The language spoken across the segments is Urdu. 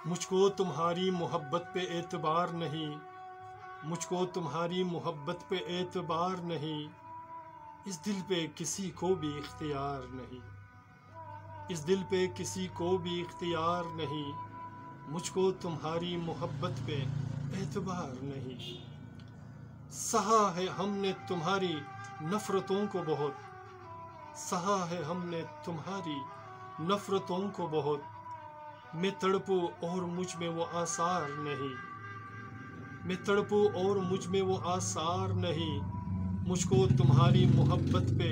مجھ کو تمہاری محبت پہ اعتبار نہیں، مجھ کو تمہاری محبت پہ اعتبار نہیں، اس دل پہ کسی کو بھی اختیار نہیں، اس دل پہ کسی کو بھی اختیار نہیں، مجھ کو تمہاری محبت پہ اعتبار نہیں۔ سہا ہے ہم نے تمہاری نفرتوں کو بہت، سہا ہے ہم نے تمہاری نفرتوں کو بہت، میں تڑپوں اور مجھ میں وہ آثار نہیں، میں تڑپوں اور مجھ میں وہ آثار نہیں، مجھ کو تمہاری محبت پہ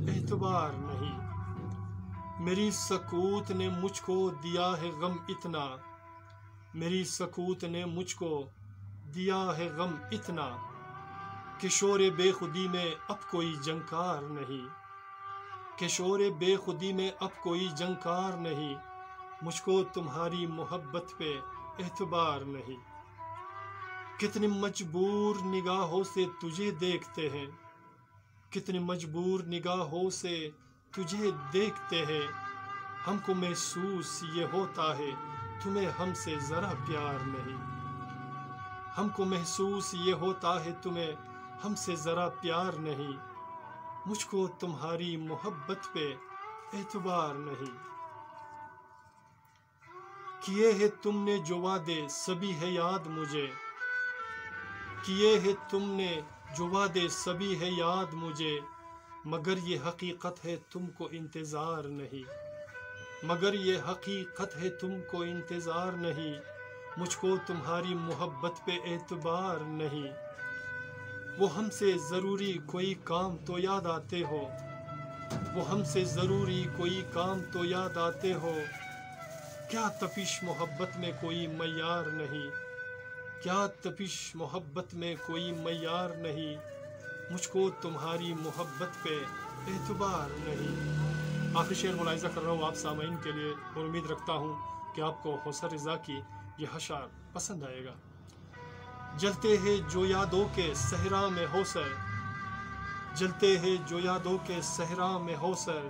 اعتبار نہیں۔ میری سکوت نے مجھ کو دیا ہے غم اتنا، میری سکوت نے مجھ کو دیا ہے غم اتنا، کہ شور بے خودی میں اب کوئی جنکار نہیں، کہ شور بے خودی میں اب کوئی جنکار نہیں، مجھ کو تمہاری محبت پہ اعتبار نہیں۔ کتنی مجبور نگاہوں سے تجھے دیکھتے ہیں، کتنی مجبور نگاہوں سے تجھے دیکھتے ہیں، ہم کو محسوس یہ ہوتا ہے تمہیں ہم سے ذرا پیار نہیں، ہم کو محسوس یہ ہوتا ہے تمہیں ہم سے ذرا پیار نہیں، مجھ کو تمہاری محبت پہ اعتبار نہیں۔ کیے ہیں تم نے جو وعدے سبھی ہے یاد مجھے، کیے ہیں تم نے جو وعدے سبھی ہے یاد مجھے، مگر یہ حقیقت ہے تم کو انتظار نہیں، مگر یہ حقیقت ہے تم کو انتظار نہیں، مجھ کو تمہاری محبت پہ اعتبار نہیں۔ وہ ہم سے ضروری کوئی کام تو یاد آتے ہو، وہ ہم سے ضروری کوئی کام تو یاد آتے ہو، کیا تپش محبت میں کوئی معیار نہیں، کیا تپش محبت میں کوئی معیار نہیں، مجھ کو تمہاری محبت پہ اعتبار نہیں۔ آخری شعر ملاحظہ کر رہا ہوں آپ سامعین کے لیے، اور امید رکھتا ہوں کہ آپ کو حوصلہ رضا کی یہ اشعار پسند آئے گا۔ جلتے ہیں جو یادوں کے صحرا میں ہو سر، جلتے ہیں جو یادوں کے صحرا میں ہو سر،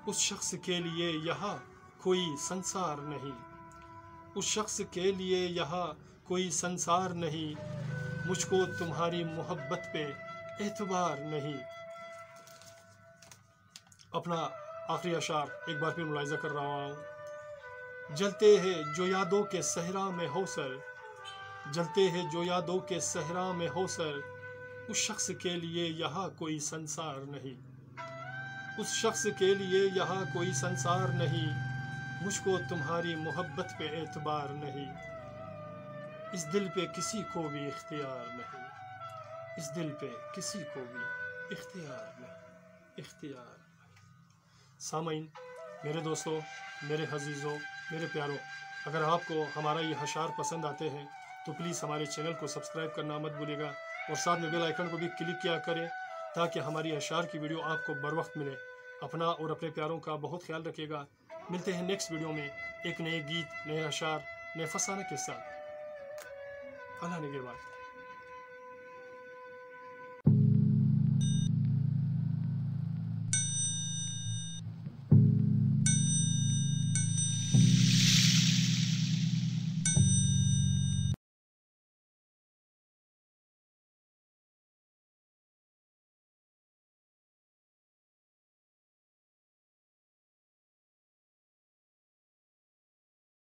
اس شخص کے لیے یہاں کوئی سنسار نہیں، اس شخص کے لیے یہاں کوئی سنسار نہیں، مجھ کو تمہاری محبت پہ اعتبار نہیں۔ اپنا آخری اشعار ایک بار پھر ملاحظہ کر رہا ہوں۔ جلتے ہیں جو یادوں کے صحرا میں ہو سر، جلتے ہیں جو یادوں کے صحرا میں ہو سر، اس شخص کے لیے یہاں کوئی سنسار نہیں، اس شخص کے لیے یہاں کوئی سنسار نہیں، مجھ کو تمہاری محبت پہ اعتبار نہیں، اس دل پہ کسی کو بھی اختیار نہیں، اس دل پہ کسی کو بھی اختیار نہیں، اختیار نہیں۔ سامعین، میرے دوستوں، میرے عزیزوں، میرے پیاروں، اگر آپ کو ہمارا یہ اشعار پسند آتے ہیں تو پلیز ہمارے چینل کو سبسکرائب کرنا مت بھولیے گا، اور ساتھ میں بیل آئیکن کو بھی کلک کیا کریں تاکہ ہماری اشعار کی ویڈیو آپ کو بر وقت ملے۔ اپنا اور اپنے پیاروں کا بہت خیال رکھیے گا۔ ملتے ہیں نیکسٹ ویڈیو میں ایک نئے گیت، نئے اشعار، نئے فسانے کے ساتھ۔ اللہ نگہبان۔